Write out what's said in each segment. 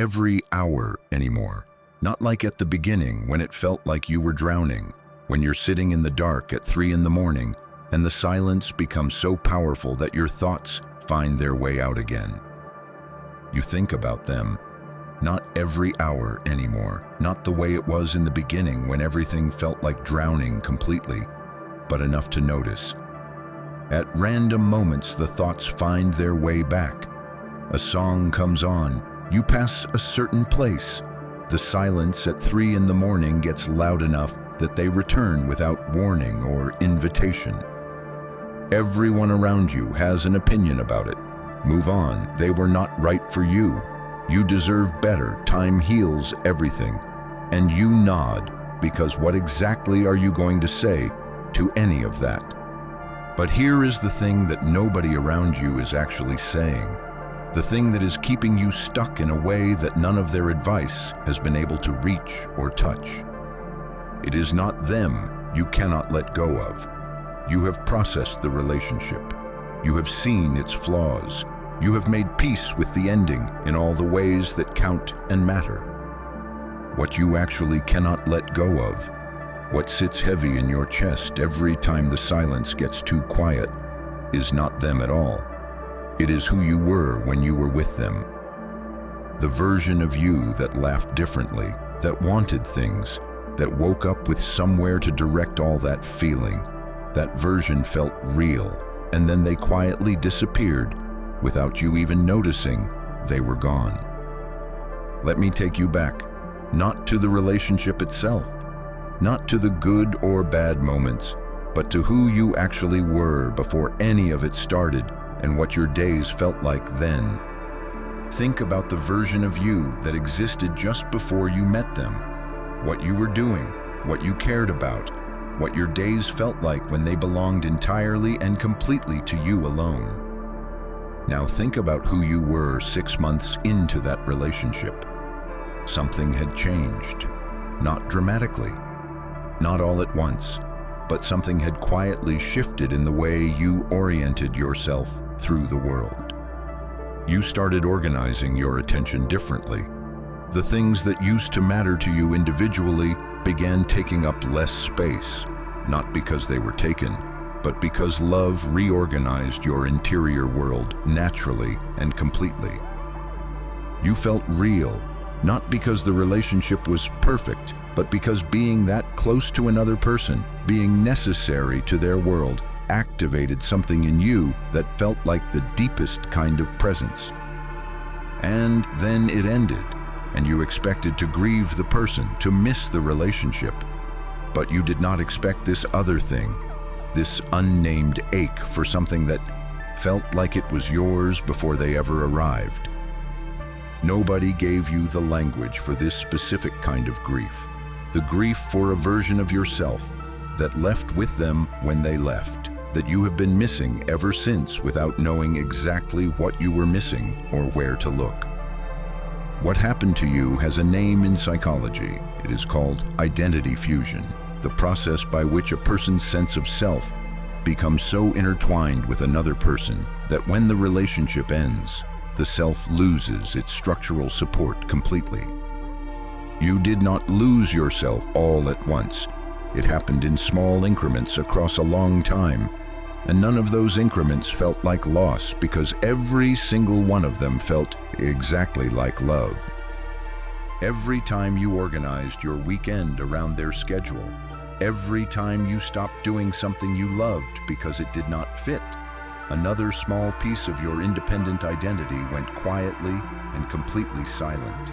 every hour anymore. Not like at the beginning when it felt like you were drowning, when you're sitting in the dark at 3 in the morning and the silence becomes so powerful that your thoughts find their way out again. You think about them, not every hour anymore, not the way it was in the beginning when everything felt like drowning completely, but enough to notice. At random moments, the thoughts find their way back. A song comes on, you pass a certain place. The silence at 3 in the morning gets loud enough that they return without warning or invitation. Everyone around you has an opinion about it. Move on, they were not right for you. You deserve better, time heals everything. And you nod, because what exactly are you going to say to any of that? But here is the thing that nobody around you is actually saying. The thing that is keeping you stuck in a way that none of their advice has been able to reach or touch. It is not them you cannot let go of. You have processed the relationship. You have seen its flaws. You have made peace with the ending in all the ways that count and matter. What you actually cannot let go of, what sits heavy in your chest every time the silence gets too quiet, is not them at all. It is who you were when you were with them. The version of you that laughed differently, that wanted things, that woke up with somewhere to direct all that feeling. That version felt real, and then they quietly disappeared without you even noticing they were gone. Let me take you back, not to the relationship itself, not to the good or bad moments, but to who you actually were before any of it started and what your days felt like then. Think about the version of you that existed just before you met them, what you were doing, what you cared about, what your days felt like when they belonged entirely and completely to you alone. Now think about who you were 6 months into that relationship. Something had changed, not dramatically, not all at once, but something had quietly shifted in the way you oriented yourself through the world. You started organizing your attention differently. The things that used to matter to you individually began taking up less space, not because they were taken, but because love reorganized your interior world naturally and completely. You felt real, not because the relationship was perfect, but because being that close to another person, being necessary to their world, activated something in you that felt like the deepest kind of presence. And then it ended, and you expected to grieve the person, to miss the relationship. But you did not expect this other thing, this unnamed ache for something that felt like it was yours before they ever arrived. Nobody gave you the language for this specific kind of grief, the grief for a version of yourself that left with them when they left, that you have been missing ever since without knowing exactly what you were missing or where to look. What happened to you has a name in psychology. It is called identity fusion, the process by which a person's sense of self becomes so intertwined with another person that when the relationship ends, the self loses its structural support completely. You did not lose yourself all at once. It happened in small increments across a long time, and none of those increments felt like loss because every single one of them felt exactly like love. Every time you organized your weekend around their schedule, every time you stopped doing something you loved because it did not fit, another small piece of your independent identity went quietly and completely silent.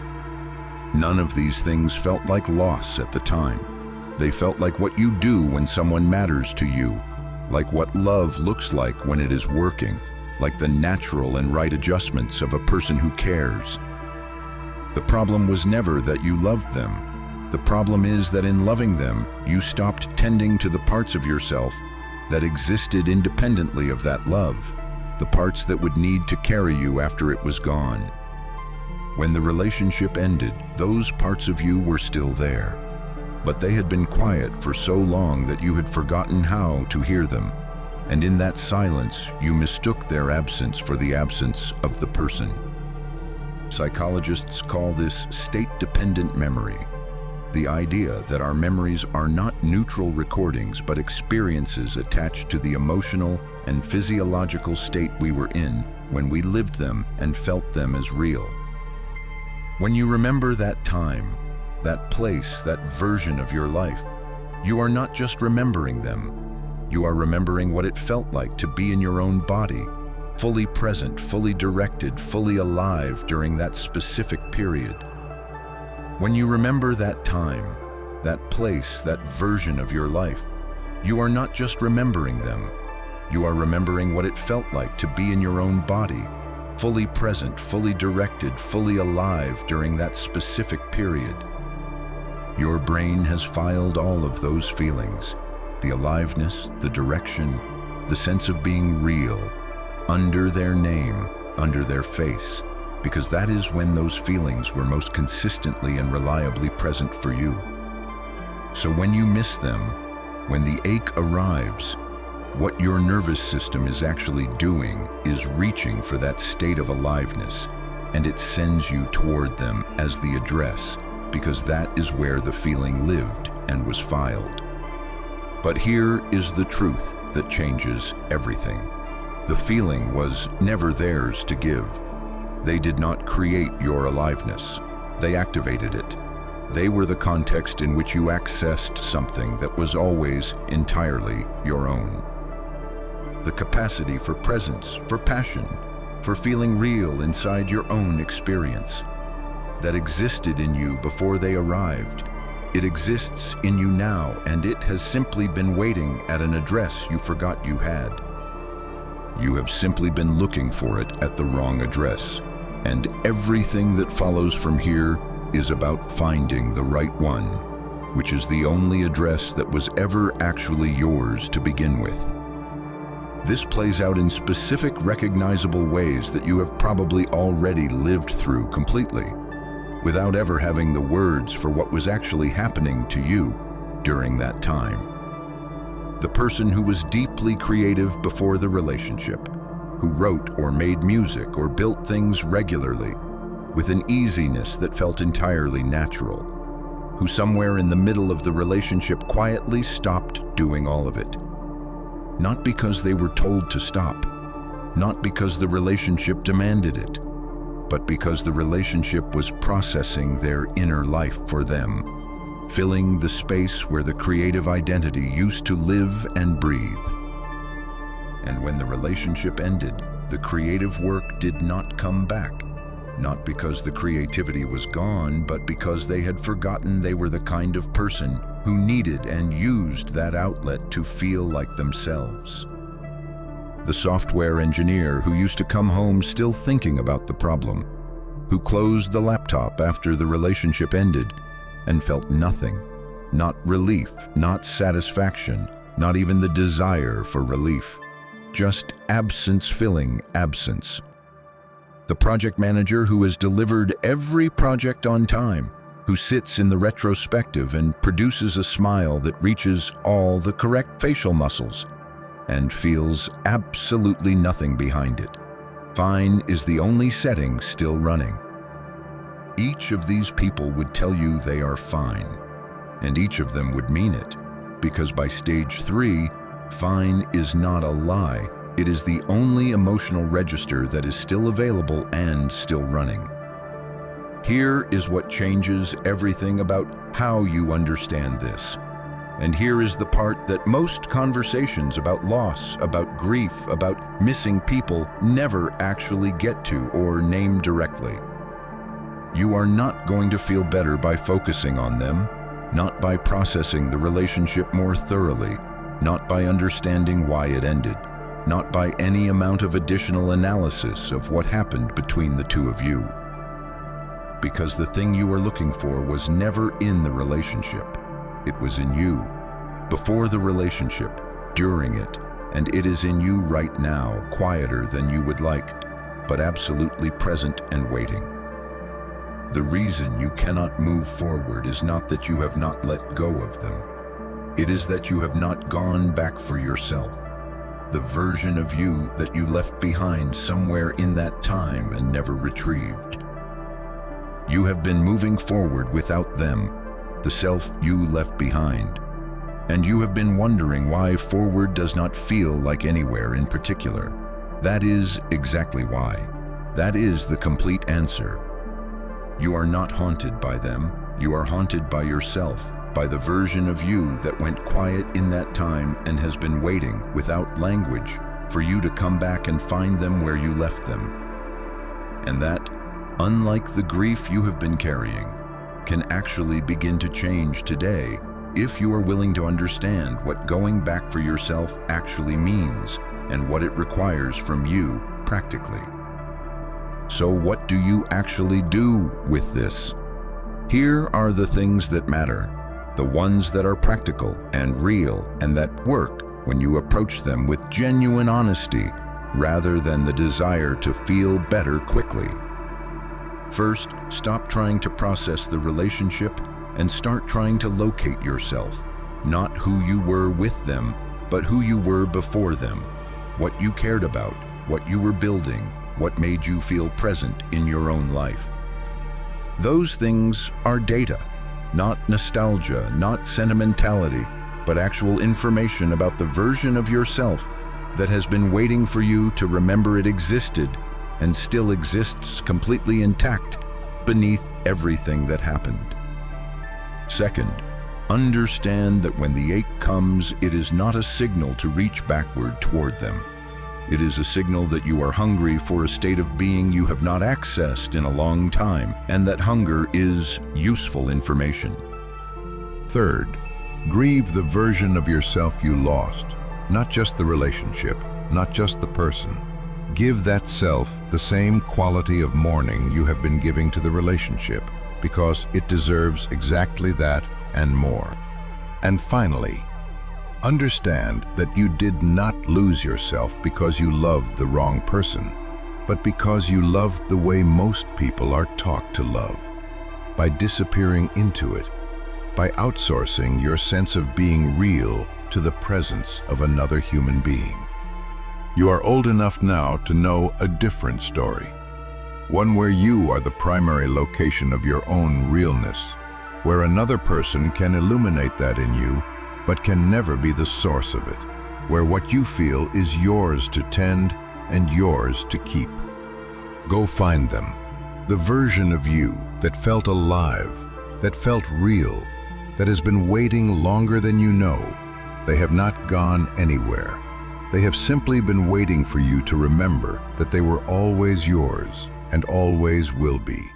None of these things felt like loss at the time. They felt like what you do when someone matters to you, like what love looks like when it is working, like the natural and right adjustments of a person who cares. The problem was never that you loved them. The problem is that in loving them, you stopped tending to the parts of yourself that existed independently of that love, the parts that would need to carry you after it was gone. When the relationship ended, those parts of you were still there, but they had been quiet for so long that you had forgotten how to hear them, and in that silence, you mistook their absence for the absence of the person. Psychologists call this state-dependent memory. The idea that our memories are not neutral recordings but experiences attached to the emotional and physiological state we were in when we lived them and felt them as real. When you remember that time, that place, that version of your life, you are not just remembering them. You are remembering what it felt like to be in your own body, fully present, fully directed, fully alive during that specific period. When you remember that time, that place, that version of your life, you are not just remembering them. You are remembering what it felt like to be in your own body, fully present, fully directed, fully alive during that specific period. Your brain has filed all of those feelings, the aliveness, the direction, the sense of being real, under their name, under their face, because that is when those feelings were most consistently and reliably present for you. So when you miss them, when the ache arrives, what your nervous system is actually doing is reaching for that state of aliveness, and it sends you toward them as the address, because that is where the feeling lived and was filed. But here is the truth that changes everything. The feeling was never theirs to give. They did not create your aliveness. They activated it. They were the context in which you accessed something that was always entirely your own. The capacity for presence, for passion, for feeling real inside your own experience. That existed in you before they arrived. It exists in you now, and it has simply been waiting at an address you forgot you had. You have simply been looking for it at the wrong address, and everything that follows from here is about finding the right one, which is the only address that was ever actually yours to begin with. This plays out in specific, recognizable ways that you have probably already lived through completely, without ever having the words for what was actually happening to you during that time. The person who was deeply creative before the relationship, who wrote or made music or built things regularly, with an easiness that felt entirely natural, who somewhere in the middle of the relationship quietly stopped doing all of it. Not because they were told to stop, not because the relationship demanded it, but because the relationship was processing their inner life for them, filling the space where the creative identity used to live and breathe. And when the relationship ended, the creative work did not come back, not because the creativity was gone, but because they had forgotten they were the kind of person who needed and used that outlet to feel like themselves. The software engineer who used to come home still thinking about the problem, who closed the laptop after the relationship ended and felt nothing, not relief, not satisfaction, not even the desire for relief, just absence filling absence. The project manager who has delivered every project on time, who sits in the retrospective and produces a smile that reaches all the correct facial muscles and feels absolutely nothing behind it. Fine is the only setting still running. Each of these people would tell you they are fine, and each of them would mean it, because by stage 3, fine is not a lie. It is the only emotional register that is still available and still running. Here is what changes everything about how you understand this. And here is the part that most conversations about loss, about grief, about missing people never actually get to or name directly. You are not going to feel better by focusing on them, not by processing the relationship more thoroughly, not by understanding why it ended, not by any amount of additional analysis of what happened between the two of you. Because the thing you were looking for was never in the relationship. It was in you, before the relationship, during it, and it is in you right now, quieter than you would like, but absolutely present and waiting. The reason you cannot move forward is not that you have not let go of them. It is that you have not gone back for yourself, the version of you that you left behind somewhere in that time and never retrieved. You have been moving forward without them, the self you left behind. And you have been wondering why forward does not feel like anywhere in particular. That is exactly why. That is the complete answer. You are not haunted by them. You are haunted by yourself, by the version of you that went quiet in that time and has been waiting without language for you to come back and find them where you left them. And that, unlike the grief you have been carrying, can actually begin to change today if you are willing to understand what going back for yourself actually means and what it requires from you practically. So what do you actually do with this? Here are the things that matter, the ones that are practical and real and that work when you approach them with genuine honesty rather than the desire to feel better quickly. First, stop trying to process the relationship and start trying to locate yourself, not who you were with them, but who you were before them, what you cared about, what you were building, what made you feel present in your own life. Those things are data, not nostalgia, not sentimentality, but actual information about the version of yourself that has been waiting for you to remember it existed and still exists completely intact beneath everything that happened. Second, understand that when the ache comes, it is not a signal to reach backward toward them. It is a signal that you are hungry for a state of being you have not accessed in a long time, and that hunger is useful information. Third, grieve the version of yourself you lost, not just the relationship, not just the person. Give that self the same quality of mourning you have been giving to the relationship, because it deserves exactly that and more. And finally, understand that you did not lose yourself because you loved the wrong person, but because you loved the way most people are taught to love, by disappearing into it, by outsourcing your sense of being real to the presence of another human being. You are old enough now to know a different story, one where you are the primary location of your own realness, where another person can illuminate that in you, but can never be the source of it, where what you feel is yours to tend and yours to keep. Go find them, the version of you that felt alive, that felt real, that has been waiting longer than you know. They have not gone anywhere. They have simply been waiting for you to remember that they were always yours and always will be.